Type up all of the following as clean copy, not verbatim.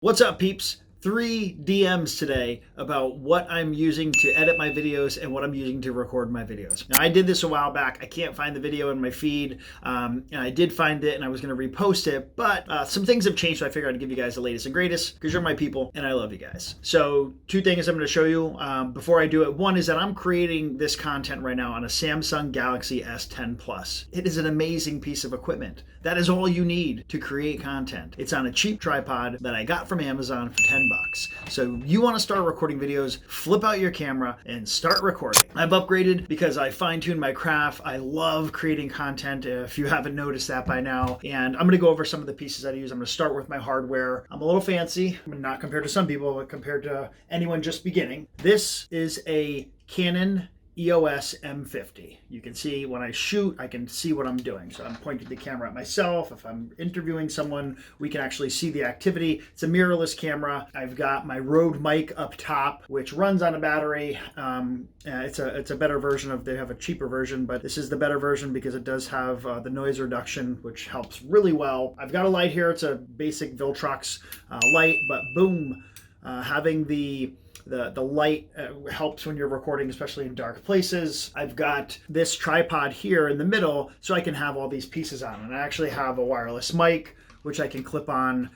What's up, peeps? 3 DMs today about what I'm using to edit my videos and what I'm using to record my videos. Now, I did this a while back. I can't find the video in my feed, and I did find it, and I was going to repost it, but some things have changed, so I figured I'd give you guys the latest and greatest because you're my people, and I love you guys. So 2 things I'm going to show you before I do it. One is that I'm creating this content right now on a Samsung Galaxy S10 Plus. It is an amazing piece of equipment. That is all you need to create content. It's on a cheap tripod that I got from Amazon for 10 bucks. So you want to start recording videos, flip out your camera and start recording. I've upgraded because I fine-tuned my craft. I love creating content, if you haven't noticed that by now. And I'm going to go over some of the pieces I use. I'm going to start with my hardware. I'm a little fancy, not compared to some people, but compared to anyone just beginning. This is a Canon EOS M50. You can see when I shoot, I can see what I'm doing. So I'm pointing the camera at myself. If I'm interviewing someone, we can actually see the activity. It's a mirrorless camera. I've got my Rode mic up top, which runs on a battery. It's a better version of, they have a cheaper version, but this is the better version because it does have the noise reduction, which helps really well. I've got a light here. It's a basic Viltrox light, but boom, having the light helps when you're recording, especially in dark places. I've got this tripod here in the middle so I can have all these pieces on. And I actually have a wireless mic, which I can clip on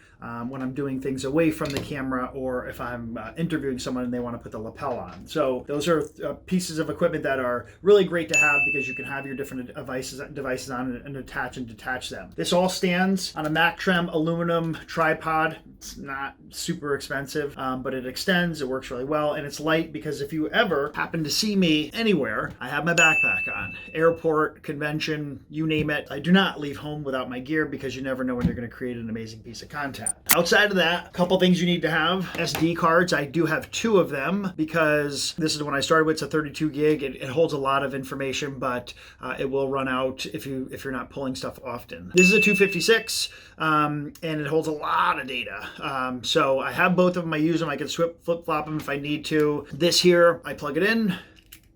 when I'm doing things away from the camera, or if I'm interviewing someone and they want to put the lapel on. So those are pieces of equipment that are really great to have because you can have your different devices on and attach and detach them. This all stands on a Mactrem aluminum tripod. It's not super expensive, but it extends, it works really well, and it's light because if you ever happen to see me anywhere, I have my backpack on. Airport, convention, you name it. I do not leave home without my gear because you never know when you're going to create an amazing piece of content. Outside of that, a couple things you need to have. SD cards, I do have 2 of them because this is the one I started with. It's a 32 gig. It holds a lot of information, but it will run out if you're not pulling stuff often. This is a 256, and it holds a lot of data. So I have both of them. I use them. I can flip-flop them if I need to. This here, I plug it in.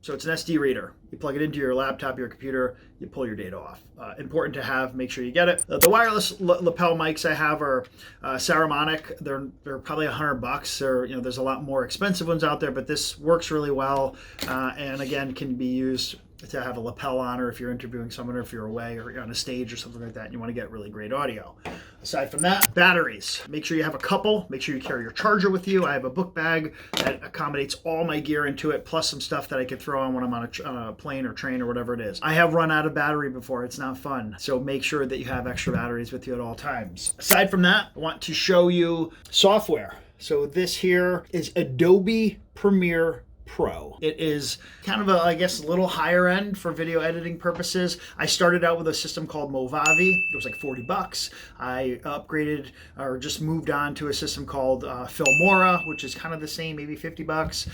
So it's an SD reader. You plug it into your laptop, your computer, you pull your data off. Important to have, make sure you get it. The wireless lapel mics I have are Saramonic. They're probably $100. There's a lot more expensive ones out there, but this works really well. And again, can be used to have a lapel on, or if you're interviewing someone, or if you're away or you're on a stage or something like that and you want to get really great audio. Aside from that, batteries. Make sure you have a couple. Make sure you carry your charger with you. I have a book bag that accommodates all my gear into it, plus some stuff that I could throw on when I'm on a plane or train or whatever it is. I have run out of battery before. It's not fun. So make sure that you have extra batteries with you at all times. Aside from that, I want to show you software. So this here is Adobe Premiere Pro. It is kind of a little higher end for video editing purposes. I started out with a system called Movavi. It was like 40 bucks. I upgraded or just moved on to a system called Filmora, which is kind of the same, maybe 50 bucks.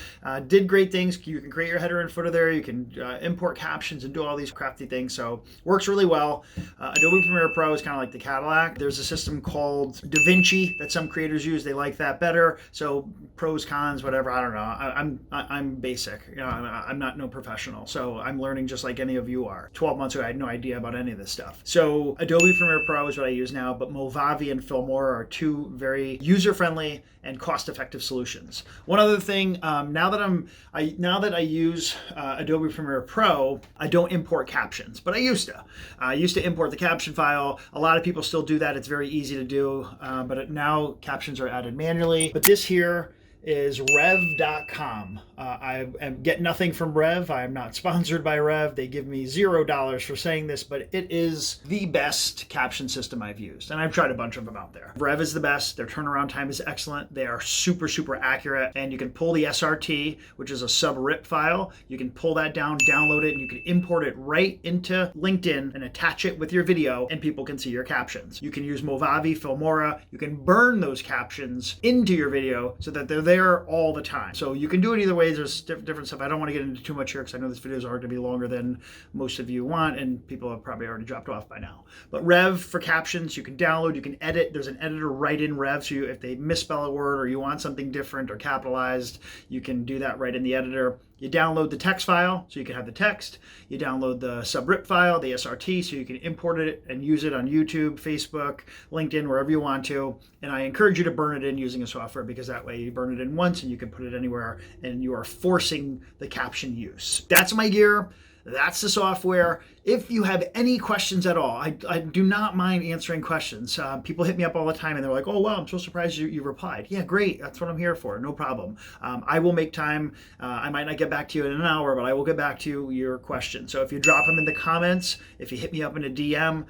Did great things. You can create your header and footer there. You can import captions and do all these crafty things. So works really well. Adobe Premiere Pro is kind of like the Cadillac. There's a system called DaVinci that some creators use. They like that better. So pros, cons, whatever. I don't know. I'm basic. I'm not no professional, so I'm learning just like any of you are. 12 months ago, I had no idea about any of this stuff. So Adobe Premiere Pro is what I use now, but Movavi and Filmora are 2 very user-friendly and cost-effective solutions. One other thing, now that I use Adobe Premiere Pro, I don't import captions, but I used to. I used to import the caption file. A lot of people still do that. It's very easy to do, but now captions are added manually. But this here is rev.com. I get nothing from Rev. I am not sponsored by Rev. They give me $0 for saying this, but it is the best caption system I've used. And I've tried a bunch of them out there. Rev is the best. Their turnaround time is excellent. They are super, super accurate. And you can pull the SRT, which is a sub-rip file. You can pull that down, download it, and you can import it right into LinkedIn and attach it with your video, and people can see your captions. You can use Movavi, Filmora. You can burn those captions into your video so that they're there all the time. So you can do it either way. There's different stuff. I don't want to get into too much here because I know this video is hard to be longer than most of you want, and people have probably already dropped off by now. But Rev for captions, you can download, you can edit. There's an editor right in Rev, so if they misspell a word or you want something different or capitalized, you can do that right in the editor. You download the text file so you can have the text. You download the subrip file, the SRT, so you can import it and use it on YouTube, Facebook, LinkedIn, wherever you want to. And I encourage you to burn it in using a software, because that way you burn it in once and you can put it anywhere, and you are forcing the caption use. That's my gear. That's the software. If you have any questions at all, I do not mind answering questions. People hit me up all the time and they're like, oh, wow, I'm so surprised you replied. Yeah, great. That's what I'm here for. No problem. I will make time. I might not get back to you in an hour, but I will get back to your question. So if you drop them in the comments, if you hit me up in a DM,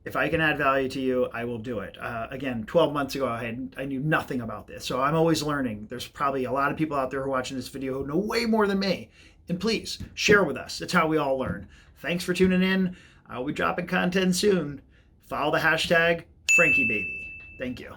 if I can add value to you, I will do it. Again, 12 months ago, I knew nothing about this. So I'm always learning. There's probably a lot of people out there who are watching this video who know way more than me. And please share with us. That's how we all learn. Thanks for tuning in. I'll be dropping content soon. Follow the hashtag FrankieBaby. Thank you.